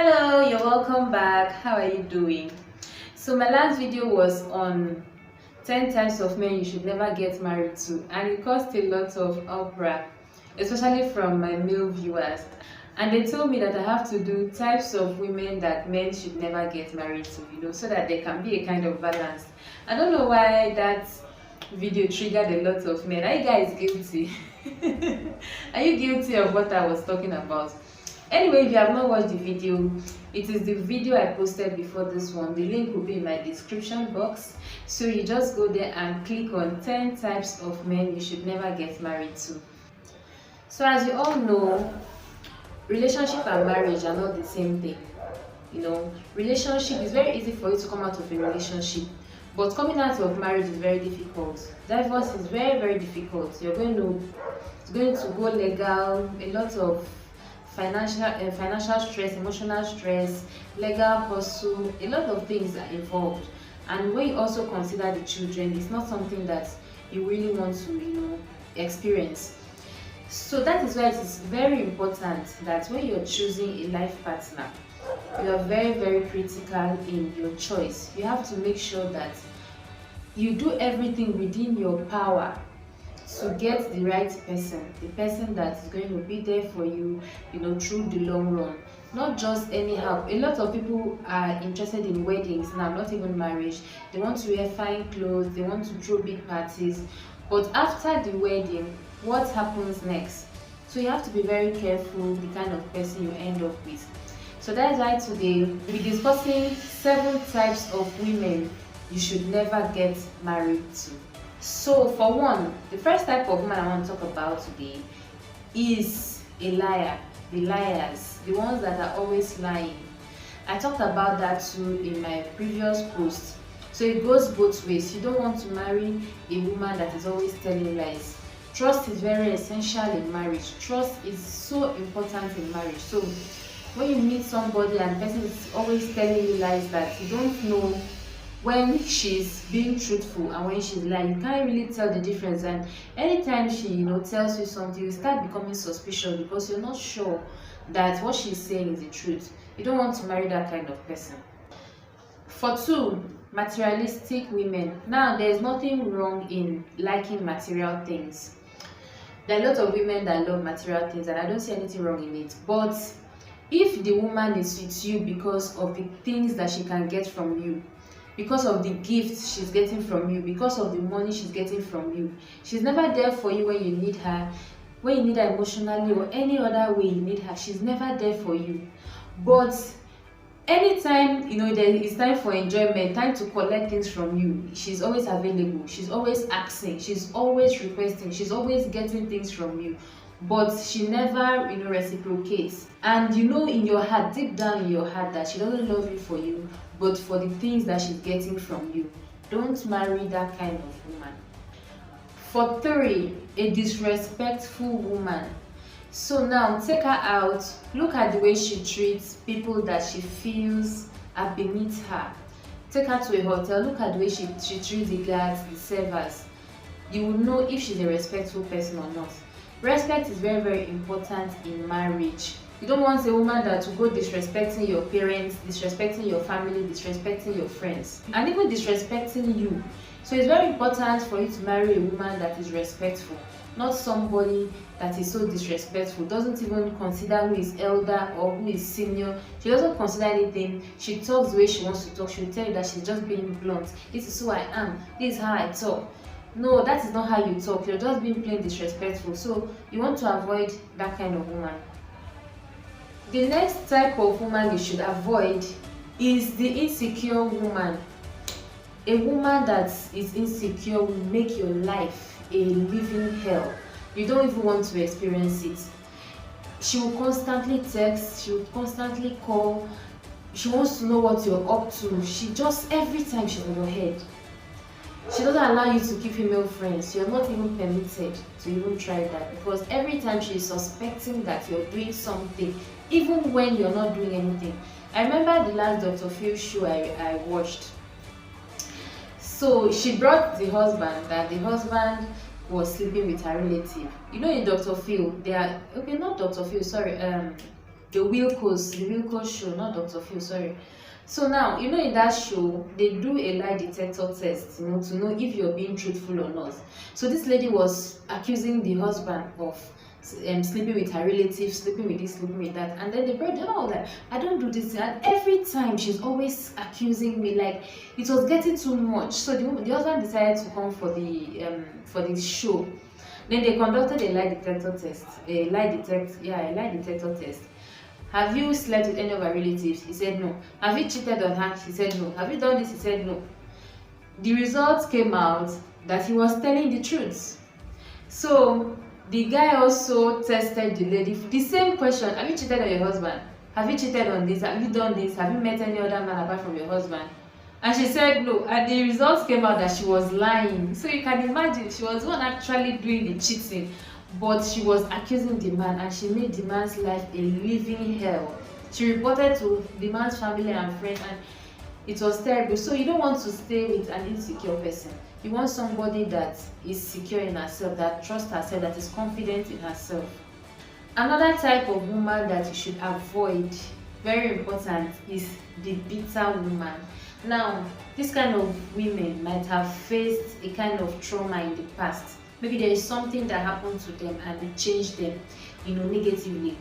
Hello, you're welcome back. How are you doing? So my last video was on 10 types of men you should never get married to, and it caused a lot of uproar, especially from my male viewers. And they told me that I have to do types of women that men should never get married to, so that there can be a kind of balance. I don't know why that video triggered a lot of men. Are you guys guilty? Are you guilty of what I was talking about? Anyway, if you have not watched the video, it is the video I posted before this one. The link will be in my description box. So you just go there and click on 10 types of men you should never get married to. So as you all know, relationship and marriage are not the same thing. Relationship is very easy for you to come out of a relationship, but coming out of marriage is very difficult. Divorce is very, very difficult. It's going to go legal, a lot of financial stress, emotional stress, legal hustle, a lot of things are involved. And when you also consider the children, it's not something that you really want to experience. So that is why it is very important that when you're choosing a life partner, you are very, very critical in your choice. You have to make sure that you do everything within your power to get the right person, the person that is going to be there for you, through the long run. Not just anyhow. A lot of people are interested in weddings now, not even marriage. They want to wear fine clothes, they want to throw big parties. But after the wedding, what happens next? So you have to be very careful the kind of person you end up with. So that's why today we'll be discussing 7 types of women you should never get married to. So for one, the first type of woman I want to talk about today is a liar. The liars, the ones that are always lying. I talked about that too in my previous post. So it goes both ways. You don't want to marry a woman that is always telling lies. Trust is very essential in marriage. Trust is so important in marriage. So when you meet somebody and the person is always telling you lies, that you don't know when she's being truthful and when she's lying, you can't really tell the difference. And anytime she tells you something, you start becoming suspicious because you're not sure that what she's saying is the truth. You don't want to marry that kind of person. For 2, materialistic women. Now, there's nothing wrong in liking material things. There are a lot of women that love material things, and I don't see anything wrong in it. But if the woman is with you because of the things that she can get from you, because of the gifts she's getting from you, because of the money she's getting from you, she's never there for you when you need her, emotionally or any other way you need her. She's never there for you. But anytime it's time for enjoyment, time to collect things from you, she's always available, she's always asking, she's always requesting, she's always getting things from you. But she never reciprocates. And in your heart, deep down in your heart, that she doesn't love you for you, but for the things that she's getting from you. Don't marry that kind of woman. For 3, a disrespectful woman. So now take her out. Look at the way she treats people that she feels are beneath her. Take her to a hotel. Look at the way she treats the guards, the servers. You will know if she's a respectful person or not. Respect is very, very important in marriage. You don't want a woman that will go disrespecting your parents, disrespecting your family, disrespecting your friends, and even disrespecting you. So it's very important for you to marry a woman that is respectful, not somebody that is so disrespectful, doesn't even consider who is elder or who is senior. She doesn't consider anything. She talks the way she wants to talk. She will tell you that she's just being blunt. This is who I am. This is how I talk. No, that is not how you talk. You're just being plain disrespectful. So you want to avoid that kind of woman. The next type of woman you should avoid is the insecure woman. A woman that is insecure will make your life a living hell. You don't even want to experience it. She will constantly text, she will constantly call, she wants to know what you're up to. She just, every time she's on your head. She doesn't allow you to keep female friends. You're not even permitted to even try that, because every time she's suspecting that you're doing something, even when you're not doing anything. I remember the last Dr. Phil show I watched. So she brought the husband, that the husband was sleeping with her relative. In Dr. Phil, they are, okay, not Dr. Phil, sorry, the Wilco show, not Dr. Phil, sorry. So now, in that show, they do a lie detector test, to know if you're being truthful or not. So this lady was accusing the husband of sleeping with her relatives, sleeping with this, sleeping with that, and then the brother was like, I don't do this, and every time she's always accusing me, like it was getting too much. So the husband decided to come for the show. Then they conducted a lie detector test, a lie detector test. Have you slept with any of her relatives? He said no. Have you cheated on her? He said no. Have you done this? He said no. The results came out that he was telling the truth. So the guy also tested the lady the same question. Have you cheated on your husband? Have you cheated on this? Have you done this? Have you met any other man apart from your husband? And she said no. And the results came out that she was lying. So you can imagine, she was the one actually doing the cheating, but she was accusing the man, and she made the man's life a living hell. She reported to the man's family and friends, and it was terrible. So you don't want to stay with an insecure person. You want somebody that is secure in herself, that trusts herself, that is confident in herself. Another type of woman that you should avoid, very important, is the bitter woman. Now, this kind of women might have faced a kind of trauma in the past. Maybe there is something that happened to them and it changed them, negatively.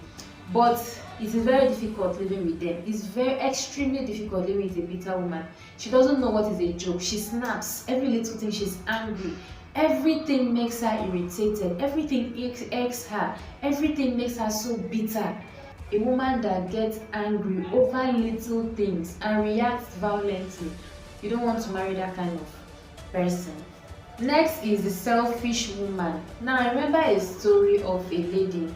But it is very difficult living with them. It's very extremely difficult living with a bitter woman. She doesn't know what is a joke. She snaps. Every little thing, she's angry. Everything makes her irritated. Everything irks her. Everything makes her so bitter. A woman that gets angry over little things and reacts violently. You don't want to marry that kind of person. Next is the selfish woman. Now, I remember a story of a lady.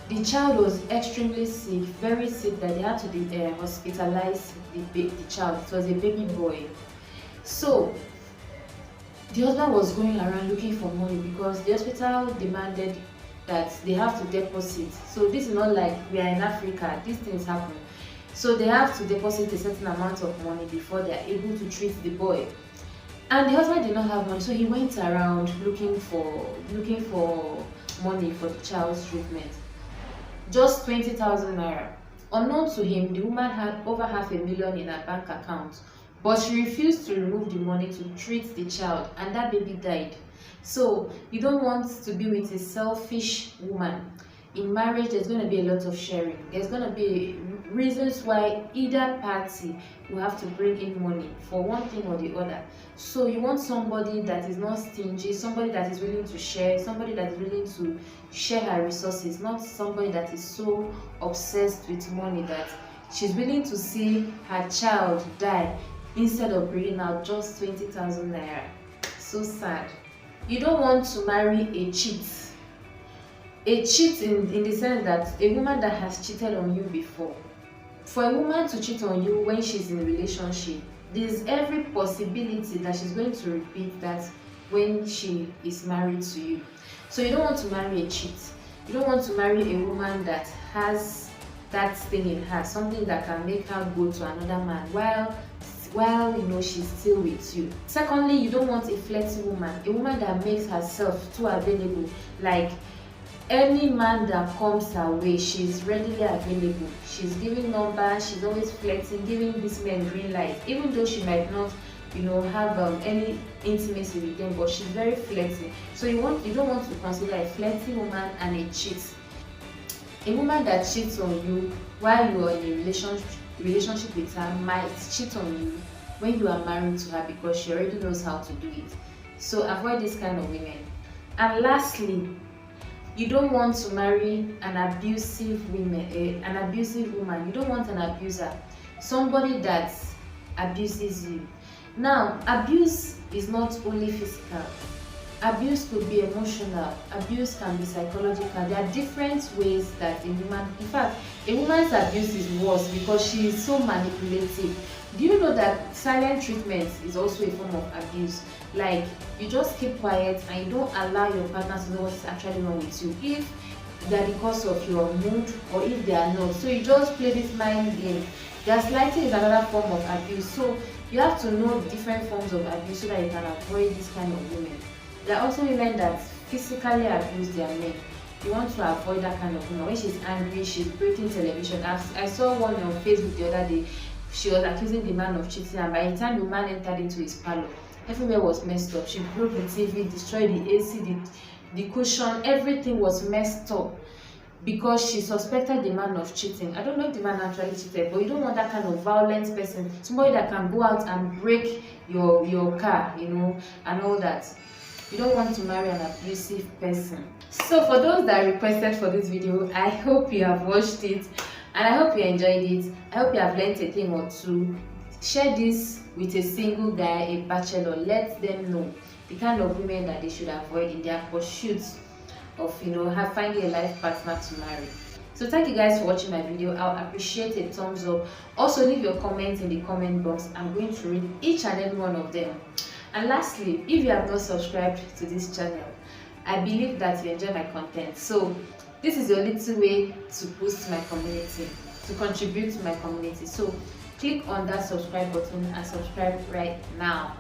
The child was extremely sick, very sick, that they had to hospitalize the child. It was a baby boy. So the husband was going around looking for money because the hospital demanded that they have to deposit. So this is not like we are in Africa, these things happen. So they have to deposit a certain amount of money before they are able to treat the boy. And the husband did not have money, so he went around looking for money for the child's treatment. Just 20,000 naira. Unknown to him, the woman had over 500,000 in her bank account, but she refused to remove the money to treat the child, and that baby died. So you don't want to be with a selfish woman. In marriage, there's going to be a lot of sharing. There's going to be reasons why either party will have to bring in money for one thing or the other. So you want somebody that is not stingy, somebody that is willing to share, somebody that is willing to share her resources, not somebody that is so obsessed with money that she's willing to see her child die instead of bringing out just 20,000 naira. So sad. You don't want to marry a cheat. A cheat in the sense that a woman that has cheated on you before. For a woman to cheat on you when she's in a relationship, there's every possibility that she's going to repeat that when she is married to you. So you don't want to marry a cheat. You don't want to marry a woman that has that thing in her, something that can make her go to another man while she's still with you. Secondly, you don't want a flirty woman, a woman that makes herself too available. Like any man that comes her way, she's readily available. She's giving numbers, she's always flirting, giving these men green light, even though she might not have any intimacy with them, but she's very flirty. So you don't want to consider a flirty woman and a cheat. A woman that cheats on you while you are in a relationship with her might cheat on you when you are married to her because she already knows how to do it. So avoid this kind of women. And lastly, you don't want to marry an abusive woman. You don't want an abuser, somebody that abuses you. Now, abuse is not only physical. Abuse could be emotional. Abuse can be psychological. There are different ways that a woman, in fact, a woman's abuse is worse because she is so manipulative. Do you know that silent treatment is also a form of abuse? Like, you just keep quiet and you don't allow your partner to know what's actually wrong with you, if they're the cause of your mood or if they are not. So you just play this mind game. Gaslighting is another form of abuse. So you have to know different forms of abuse so that you can avoid this kind of women. There are also women that physically abuse their men. You want to avoid that kind of woman. When she's angry, she's breaking television. I saw one on Facebook the other day. She was accusing the man of cheating, and by the time the man entered into his parlor, everywhere was messed up. She broke the TV, destroyed the AC, the cushion, everything was messed up because she suspected the man of cheating. I don't know if the man actually cheated, but you don't want that kind of violent person, somebody that can go out and break your car, you know, and all that. You don't want to marry an abusive person. So for those that requested for this video, I hope you have watched it and I hope you enjoyed it. I hope you have learned a thing or two. Share this with a single guy, a bachelor. Let them know the kind of women that they should avoid in their pursuits of, you know, finding a life partner to marry. So thank you guys for watching my video. I'll appreciate a thumbs up. Also leave your comments in the comment box. I'm going to read each and every one of them. And lastly, if you have not subscribed to this channel, I believe that you enjoy my content. So this is your little way to boost my community, to contribute to my community. So click on that subscribe button and subscribe right now.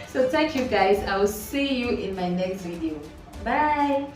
So thank you guys. I will see you in my next video. Bye.